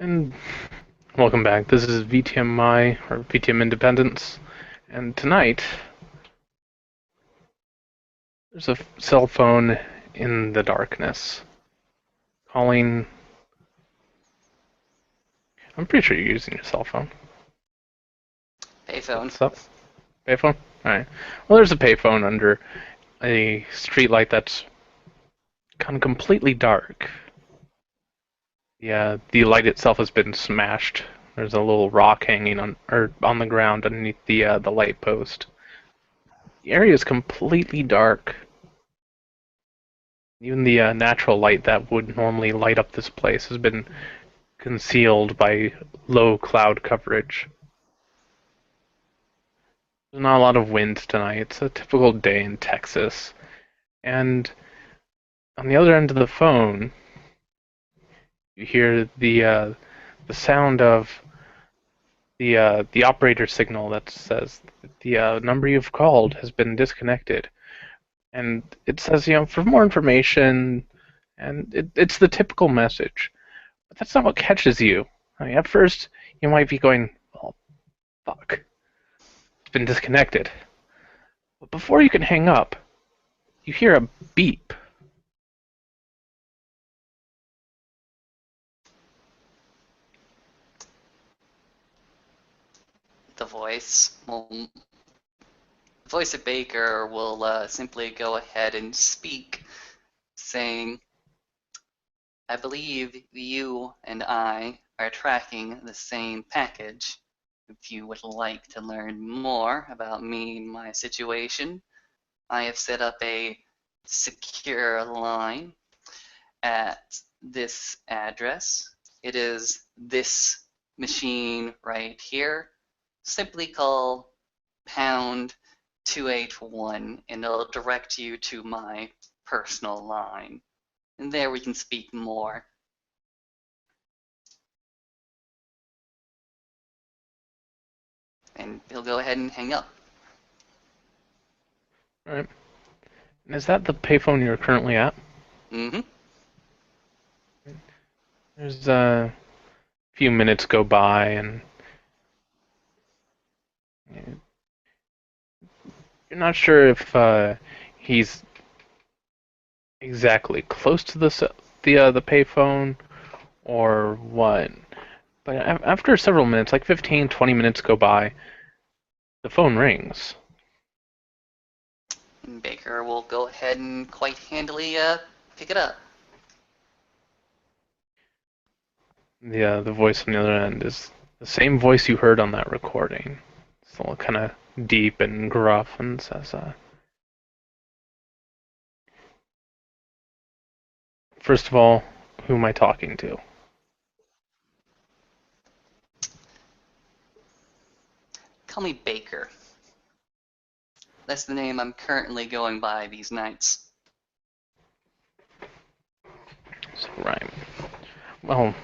And welcome back. This is VTMI, or VTM Independence. And tonight, there's a cell phone in the darkness calling. I'm pretty sure you're using your cell phone. Payphone. What's up? Payphone? Alright. Well, there's a payphone under a streetlight that's kind of completely dark. Yeah, the light itself has been smashed. There's a little rock hanging on the ground underneath the light post. The area is completely dark. Even the natural light that would normally light up this place has been concealed by low cloud coverage. There's not a lot of wind tonight. It's a typical day in Texas. And on the other end of the phone, you hear the sound of the operator signal that says the number you've called has been disconnected. And it says, for more information, and it's the typical message. But that's not what catches you. I mean, at first, you might be going, "Oh, fuck. It's been disconnected." But before you can hang up, you hear a beep. The voice of Baker will simply go ahead and speak, saying, "I believe you and I are tracking the same package. If you would like to learn more about me and my situation, I have set up a secure line at this address. It is this machine right here. Simply call pound 281 and it'll direct you to my personal line. And there we can speak more." And he'll go ahead and hang up. Right? And is that the payphone you're currently at? Mm-hmm. There's a few minutes go by, and you're not sure if he's exactly close to the payphone or what. But after several minutes, like 15, 20 minutes go by, the phone rings. And Baker will go ahead and quite handily pick it up. The voice on the other end is the same voice you heard on that recording. It's all kind of deep and gruff, and says, "First of all, who am I talking to?" Call me Baker. That's the name I'm currently going by these nights. So, right. Well,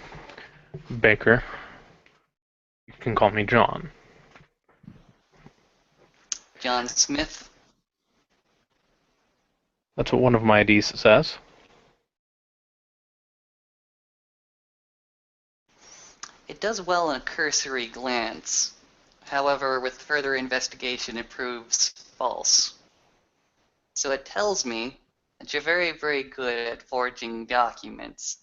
Baker, you can call me John. John Smith. That's what one of my IDs says. It does well in a cursory glance. However, with further investigation, it proves false. So it tells me that you're very, very good at forging documents,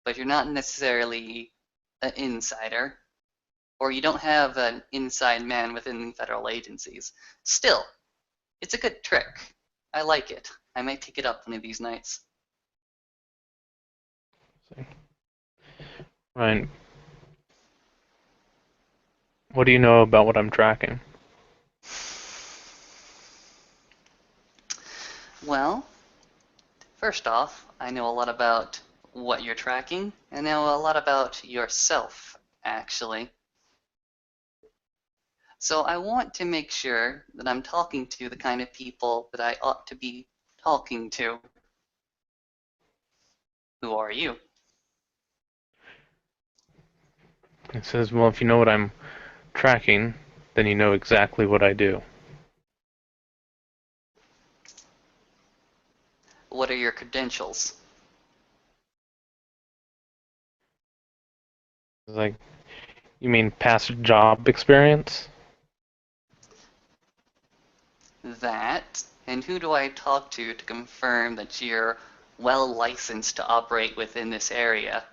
but you're not necessarily an insider, or you don't have an inside man within the federal agencies. Still, it's a good trick. I like it. I might take it up one of these nights. Right. What do you know about what I'm tracking? Well, first off, I know a lot about what you're tracking. I know a lot about yourself, actually. So I want to make sure that I'm talking to the kind of people that I ought to be talking to. Who are you? It says, well, if you know what I'm tracking, then you know exactly what I do. What are your credentials? Like, you mean past job experience? That, and who do I talk to confirm that you're well licensed to operate within this area?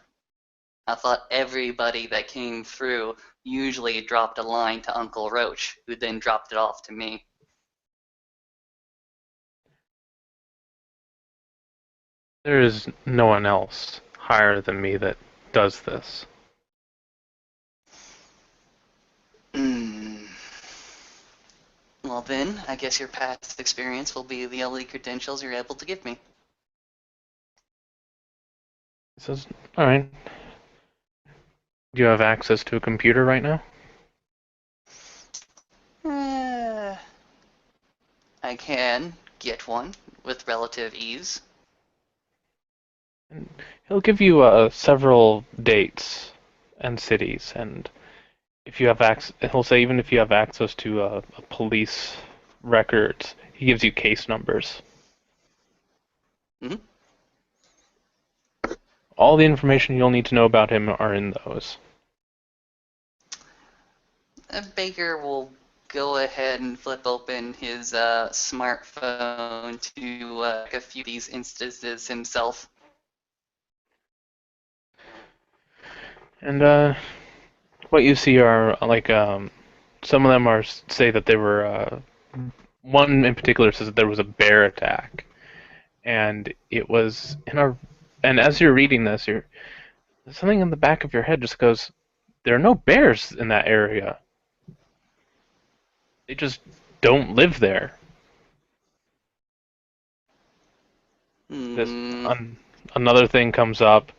I thought everybody that came through usually dropped a line to Uncle Roach, who then dropped it off to me. There is no one else higher than me that does this. Hmm. Well then, I guess your past experience will be the only credentials you're able to give me. He says, alright, do you have access to a computer right now? Uh, I can get one with relative ease. And he'll give you several dates and cities, and if you have access, he'll say even if you have access to a police records, he gives you case numbers. Hmm. All the information you'll need to know about him are in those. Baker will go ahead and flip open his smartphone to a few of these instances himself. And what you see are like some of them are say that they were one in particular says that there was a bear attack, and it was in a and as you're reading this, you're something in the back of your head just goes, there are no bears in that area. They just don't live there. This Hmm. un, Another thing comes up,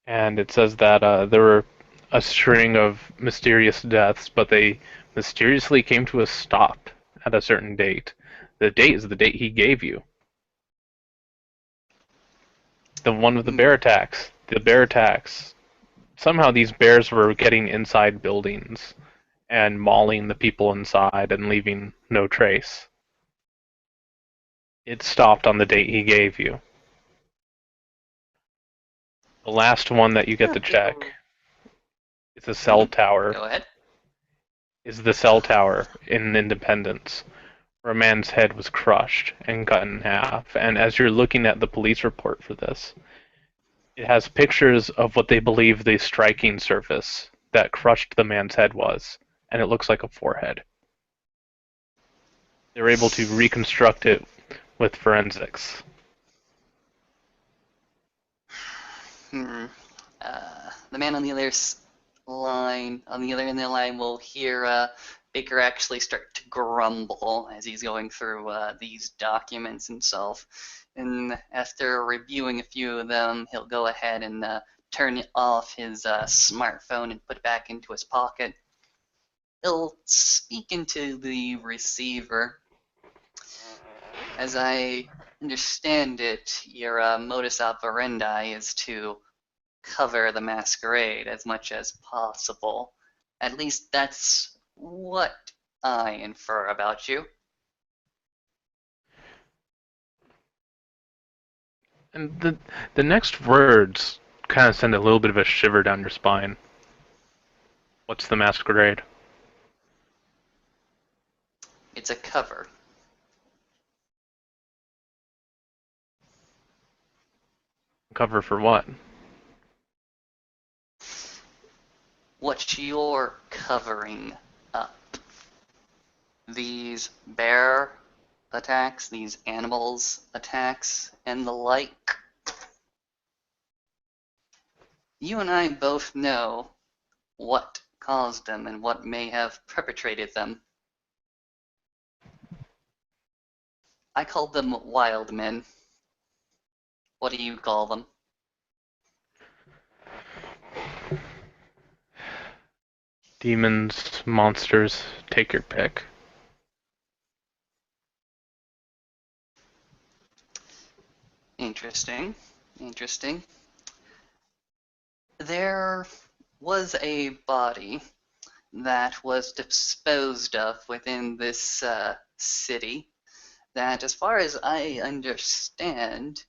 and it says that there were a string of mysterious deaths, but they mysteriously came to a stop at a certain date. The date is the date he gave you. The one with the bear Hmm. attacks. The bear attacks. Somehow these bears were getting inside buildings and mauling the people inside and leaving no trace. It stopped on the date he gave you. The last one that you get to check is the cell Hmm. tower. Go ahead. Is the cell tower in Independence, where a man's head was crushed and cut in half. And as you're looking at the police report for this, it has pictures of what they believe the striking surface that crushed the man's head was, and it looks like a forehead. They were able to reconstruct it with forensics. Hmm. The man on the other line, on the other end of the line, will hear Baker actually start to grumble as he's going through these documents himself. And after reviewing a few of them, he'll go ahead and turn off his smartphone and put it back into his pocket. He'll speak into the receiver. As I understand it, your modus operandi is to cover the masquerade as much as possible. At least that's what I infer about you. And the next words kind of send a little bit of a shiver down your spine. What's the masquerade? It's a cover. Cover for what? What you're covering up. These bear attacks, these animals attacks, and the like. You and I both know what caused them and what may have perpetrated them. I called them wild men. What do you call them? Demons, monsters, take your pick. Interesting. Interesting. There was a body that was disposed of within this city that, as far as I understand,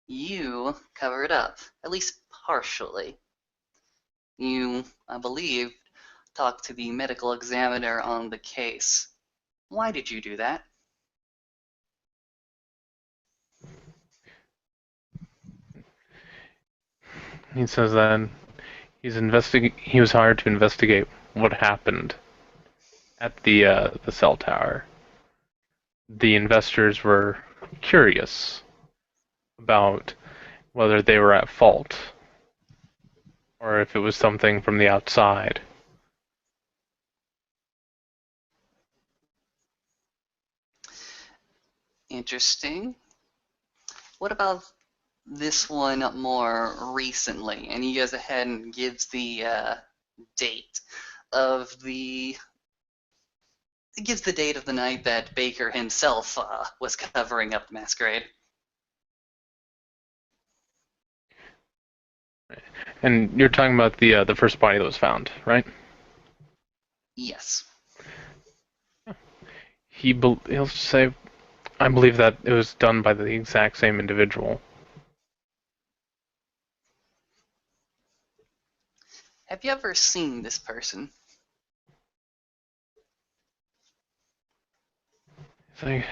you covered up, at least partially. You, I believe, talked to the medical examiner on the case. Why did you do that? He says that he was hired to investigate what happened at the cell tower. The investors were curious about whether they were at fault or if it was something from the outside. Interesting. What about this one more recently? And he goes ahead and gives the date of the gives the date of the night that Baker himself was covering up the masquerade. And you're talking about the first body that was found, right? Yes. He'll say, "I believe that it was done by the exact same individual." Have you ever seen this person? It's like,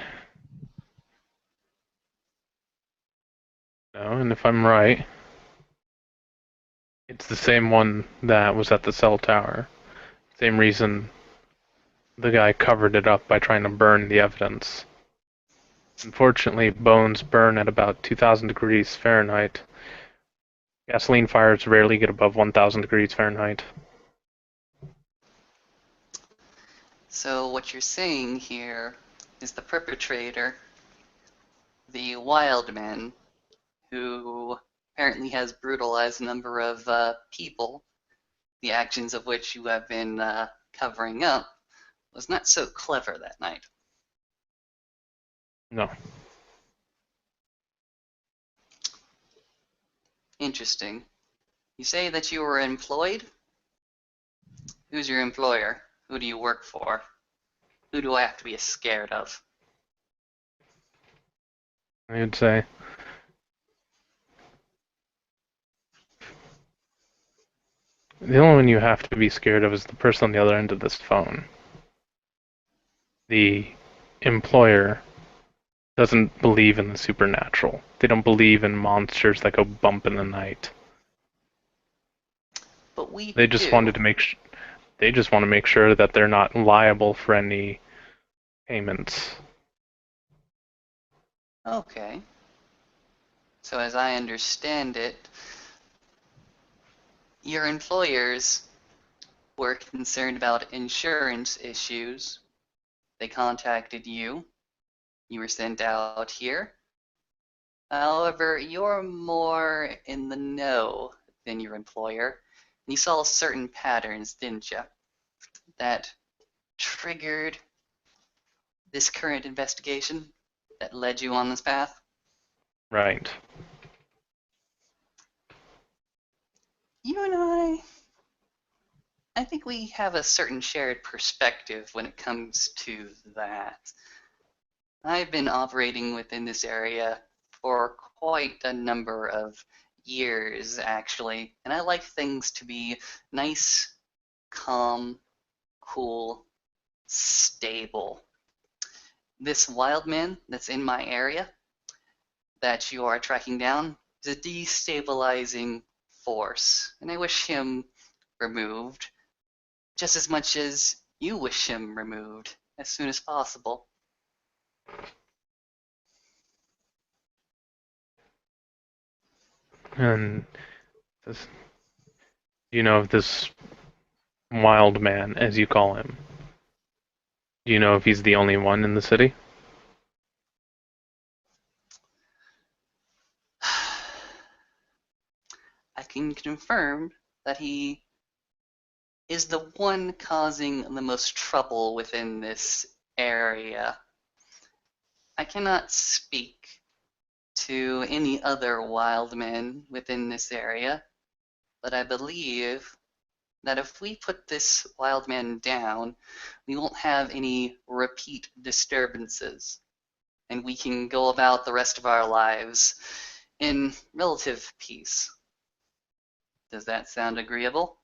no, and if I'm right, it's the same one that was at the cell tower. Same reason the guy covered it up by trying to burn the evidence. Unfortunately, bones burn at about 2,000 degrees Fahrenheit. Gasoline fires rarely get above 1,000 degrees Fahrenheit. So what you're saying here is the perpetrator, the wild man, who apparently has brutalized a number of people, the actions of which you have been covering up, was not so clever that night. No. Interesting. You say that you were employed? Who's your employer? Who do you work for? Who do I have to be scared of? I would say the only one you have to be scared of is the person on the other end of this phone. The employer doesn't believe in the supernatural. They don't believe in monsters that go bump in the night. But we They just do. wanted to they just want to make sure that they're not liable for any payments. Okay. So as I understand it, your employers were concerned about insurance issues. They contacted you. You were sent out here. However, you're more in the know than your employer. And you saw certain patterns, didn't you? That triggered this current investigation that led you on this path. Right. You and I think we have a certain shared perspective when it comes to that. I've been operating within this area for quite a number of years, actually, and I like things to be nice, calm, cool, stable. This wild man that's in my area that you are tracking down is a destabilizing force, and I wish him removed just as much as you wish him removed as soon as possible. And this, you know, if this wild man, as you call him, do you know if he's the only one in the city? I can confirm that he is the one causing the most trouble within this area. I cannot speak to any other wild men within this area, but I believe that if we put this wild man down, we won't have any repeat disturbances, and we can go about the rest of our lives in relative peace. Does that sound agreeable?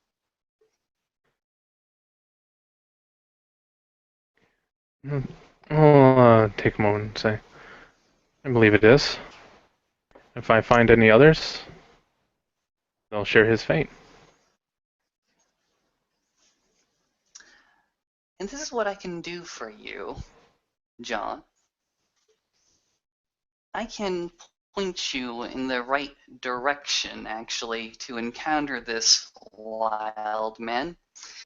I'll take a moment and say, I believe it is. If I find any others, they'll share his fate. And this is what I can do for you, John. I can point you in the right direction, actually, to encounter this wild man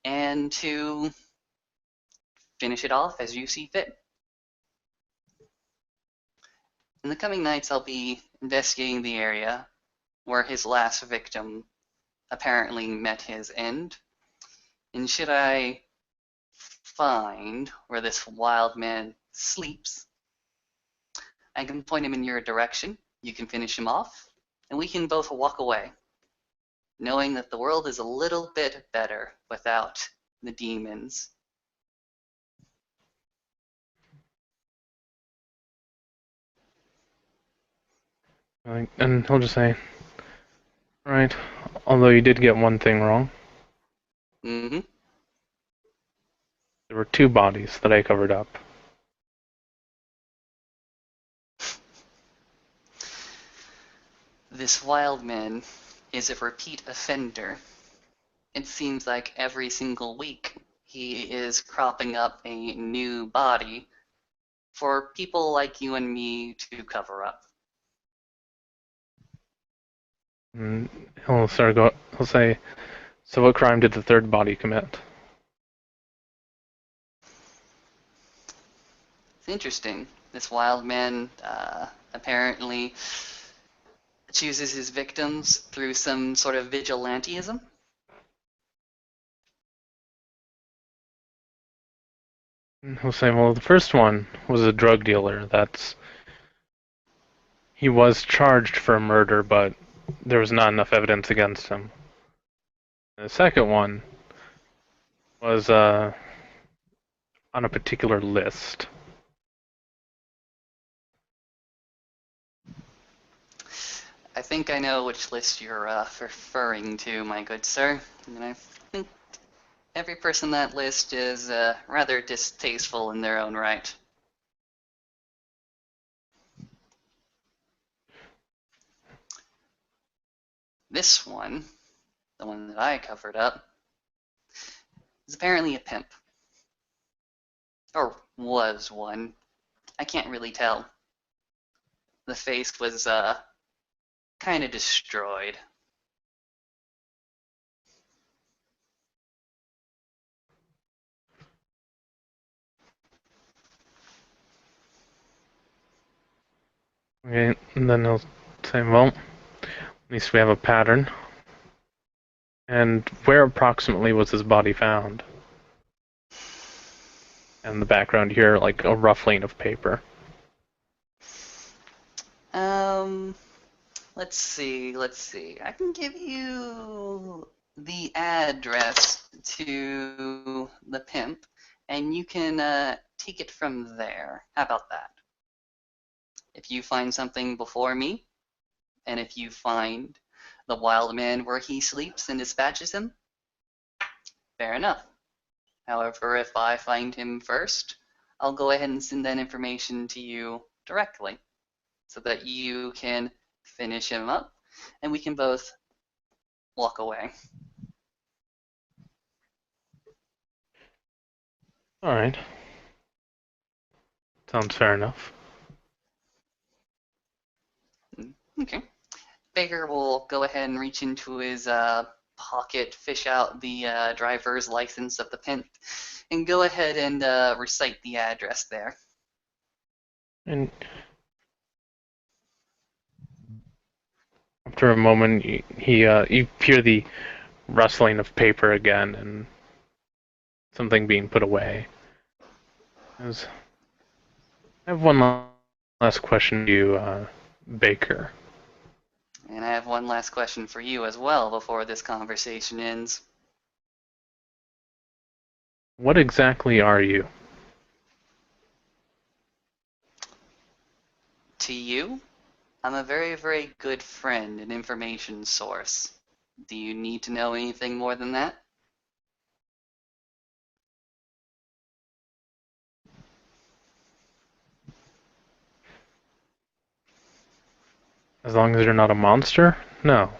and to finish it off as you see fit. In the coming nights, I'll be investigating the area where his last victim apparently met his end. And should I find where this wild man sleeps, I can point him in your direction. You can finish him off, and we can both walk away, knowing that the world is a little bit better without the demons. And he'll just say, right, although you did get one thing wrong. Mm-hmm. There were two bodies that I covered up. This wild man is a repeat offender. It seems like every single week he is cropping up a new body for people like you and me to cover up. And he'll say, so what crime did the third body commit? It's interesting. This wild man apparently chooses his victims through some sort of vigilantism. And he'll say, well, the first one was a drug dealer. He was charged for a murder, but there was not enough evidence against him. And the second one was on a particular list. I think I know which list you're referring to, my good sir. And I think every person on that list is rather distasteful in their own right. This one, the one that I covered up, is apparently a pimp. Or was one. I can't really tell. The face was kind of destroyed. Okay, and then he'll say, well, at least we have a pattern. And where approximately was his body found? And the background here, like a ruffling of paper. Um, let's see. I can give you the address to the pimp, and you can take it from there. How about that? If you find something before me, and if you find the wild man where he sleeps and dispatches him, fair enough. However, if I find him first, I'll go ahead and send that information to you directly so that you can finish him up and we can both walk away. Alright. Sounds fair enough. Okay. Baker will go ahead and reach into his pocket, fish out the driver's license of the pimp, and go ahead and recite the address there. And after a moment, you hear the rustling of paper again and something being put away. I have one last question to you, Baker. And I have one last question for you as well before this conversation ends. What exactly are you? To you, I'm a very, very good friend and information source. Do you need to know anything more than that? As long as you're not a monster? No.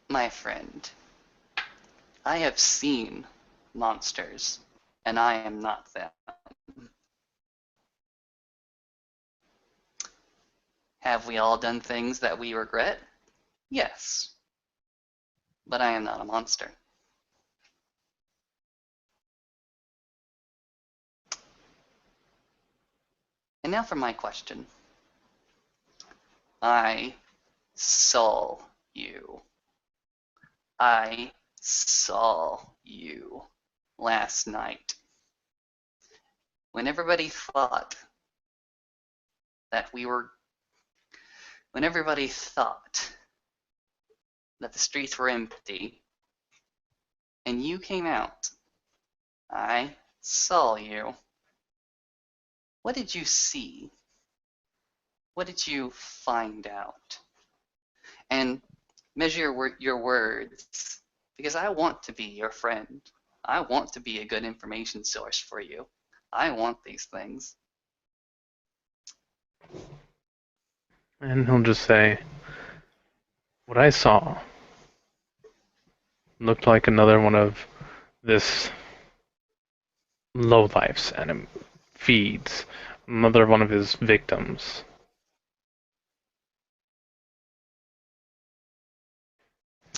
My friend, I have seen monsters, and I am not them. Have we all done things that we regret? Yes, but I am not a monster. And now for my question. I saw you. I saw you last night. When everybody thought that we were, when everybody thought that the streets were empty and you came out, I saw you. What did you see? What did you find out? And measure your words, because I want to be your friend. I want to be a good information source for you. I want these things. And he'll just say, what I saw looked like another one of this lowlife's anim feeds. Another one of his victims.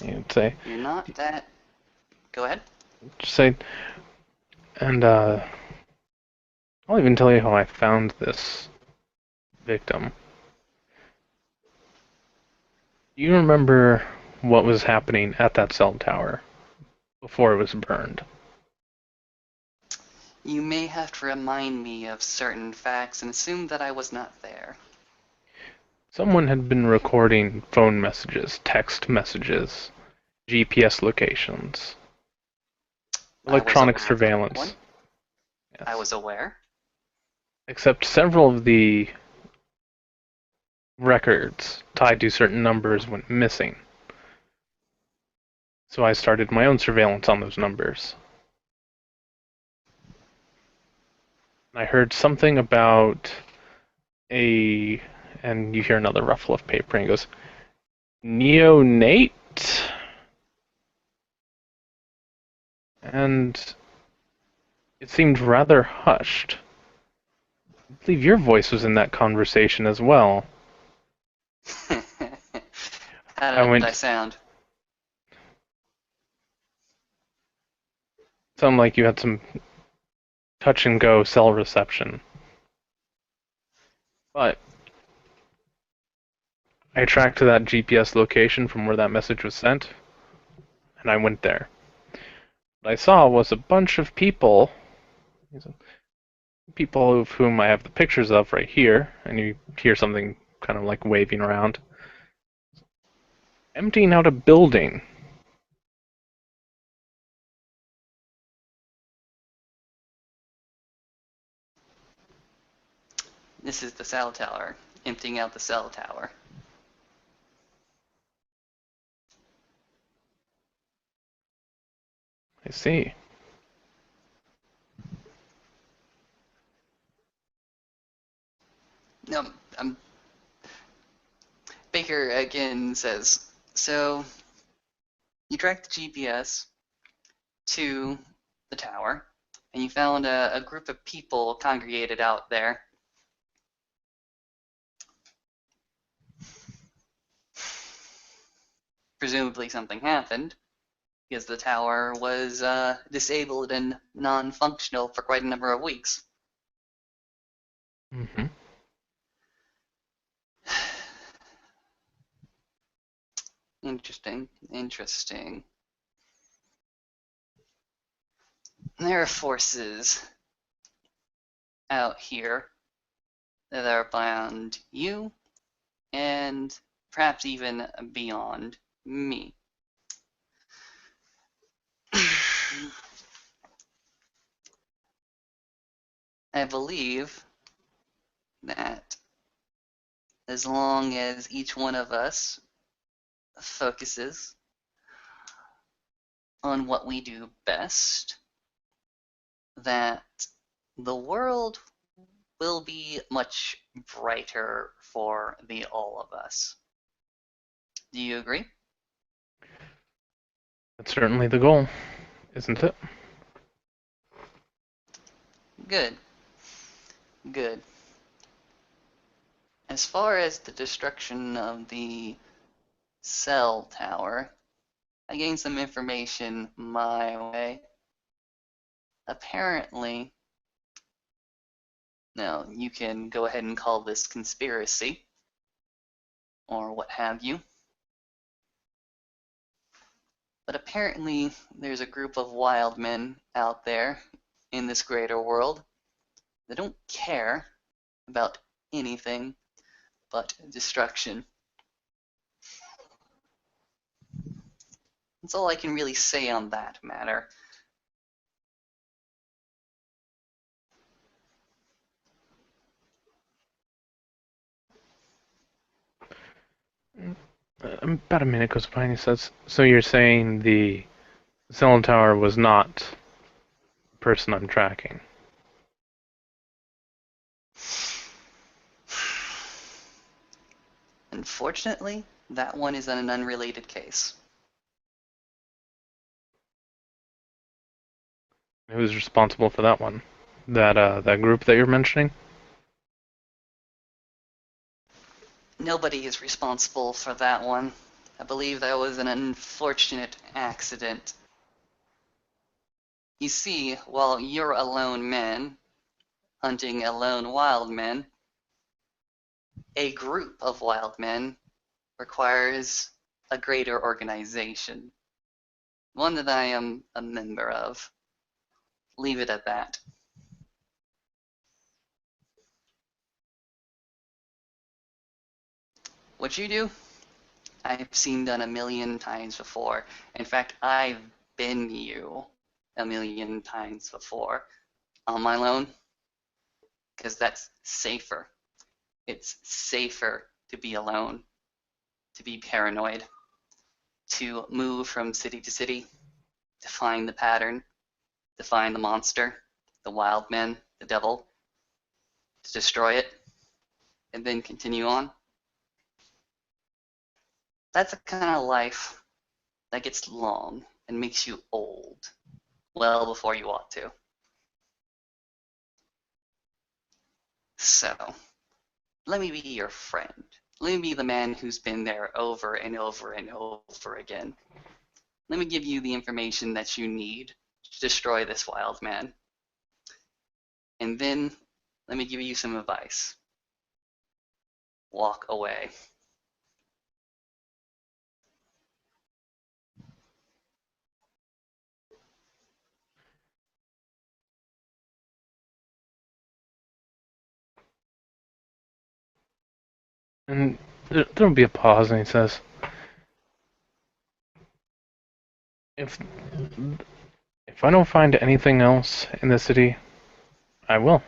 You'd say, You're not that. Go ahead. just say, and I'll even tell you how I found this victim. You remember what was happening at that cell tower before it was burned? You may have to remind me of certain facts and assume that I was not there. Someone had been recording phone messages, text messages, GPS locations, I was electronic aware of that one. surveillance. I Yes. was aware. Except several of the records tied to certain numbers went missing. So I started my own surveillance on those numbers. I heard something about a, and you hear another ruffle of paper, and he goes, neonate? And it seemed rather hushed. I believe your voice was in that conversation as well. How I did I went, sound? sounded like you had some touch and go cell reception. But I tracked to that GPS location from where that message was sent, and I went there. What I saw was a bunch of people of whom I have the pictures of right here, and you hear something kind of like waving around, emptying out a building. This is the cell tower. Emptying out the cell tower. I see. No, Baker again says, so you tracked the GPS to the tower, and you found a group of people congregated out there. Presumably something happened, because the tower was disabled and non-functional for quite a number of weeks. Mm-hmm. Interesting, interesting. There are forces out here that are beyond you and perhaps even beyond me. I believe that as long as each one of us focuses on what we do best, that the world will be much brighter for the all of us. Do you agree? That's certainly the goal, isn't it? Good, good. As far as the destruction of the cell tower, I gained some information my way. Apparently, now you can go ahead and call this conspiracy or what have you. But apparently, there's a group of wild men out there in this greater world that don't care about anything but destruction. That's all I can really say on that matter. About a minute goes by and he says, "So you're saying the cell tower was not the person I'm tracking?" Unfortunately, that one is an unrelated case. Who's responsible for that one? That group that you're mentioning? Nobody is responsible for that one. I believe that was an unfortunate accident. You see, while you're a lone man, hunting a lone wild man, a group of wild men requires a greater organization. One that I am a member of. Leave it at that. What you do, I've seen done a million times before. In fact, I've been you a million times before on my own, because that's safer. It's safer to be alone, to be paranoid, to move from city to city, to find the pattern, to find the monster, the wild man, the devil, to destroy it, and then continue on. That's a kind of life that gets long and makes you old well before you ought to. So, let me be your friend. Let me be the man who's been there over and over and over again. Let me give you the information that you need to destroy this wild man. And then let me give you some advice. Walk away. And there'll be a pause, and he says, "If if I don't find anything else in the city, I will."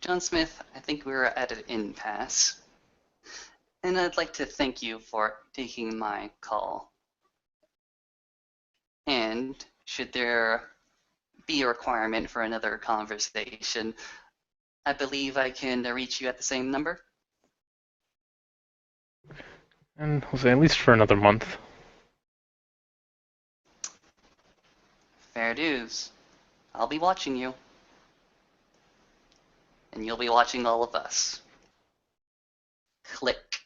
John Smith, I think we're at an impasse. And I'd like to thank you for taking my call. And should there be a requirement for another conversation, I believe I can reach you at the same number. And he'll say, "At least for another month." Fair dues. I'll be watching you. And you'll be watching all of us. Click.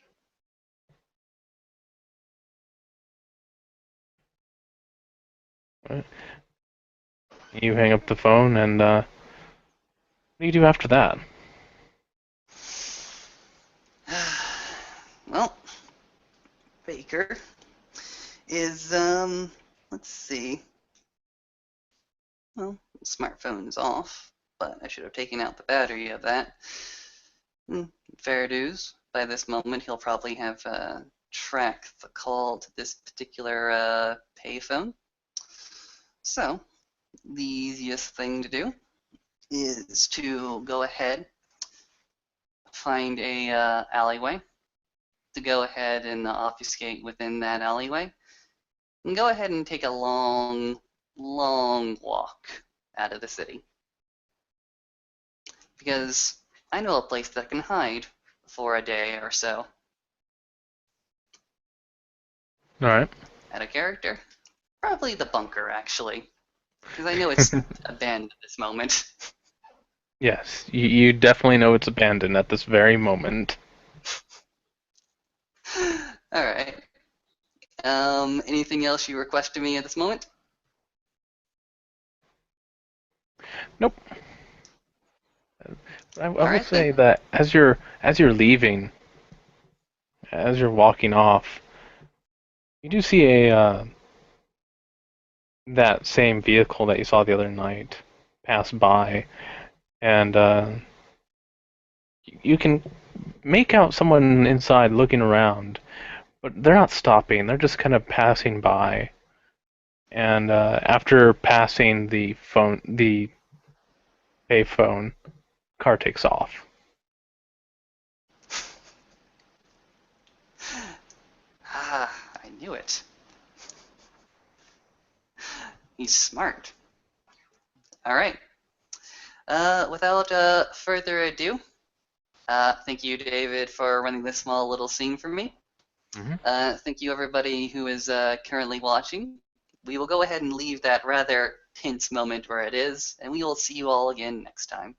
Right. You hang up the phone, and what do you do after that? Well, Baker is, let's see. Well, smartphone is off, but I should have taken out the battery of that. Fair dues. By this moment, he'll probably have tracked the call to this particular payphone. So, the easiest thing to do is to go ahead, find a alleyway, to go ahead and obfuscate within that alleyway, and go ahead and take a long, long walk out of the city. Because I know a place that can hide for a day or so. All right. Add a character? Probably the bunker, actually. Because I know it's abandoned at this moment. Yes, you definitely know it's abandoned at this very moment. Alright. Anything else you request of me at this moment? Nope. I will Alright then. say that as you're leaving, as you're walking off, you do see a that same vehicle that you saw the other night pass by, and you can make out someone inside looking around, but they're not stopping. They're just kind of passing by. And after passing the payphone, car takes off. Ah, I knew it. He's smart. Alright. Without further ado, thank you, David, for running this small little scene for me. Mm-hmm. Thank you, everybody who is currently watching. We will go ahead and leave that rather tense moment where it is, and we will see you all again next time.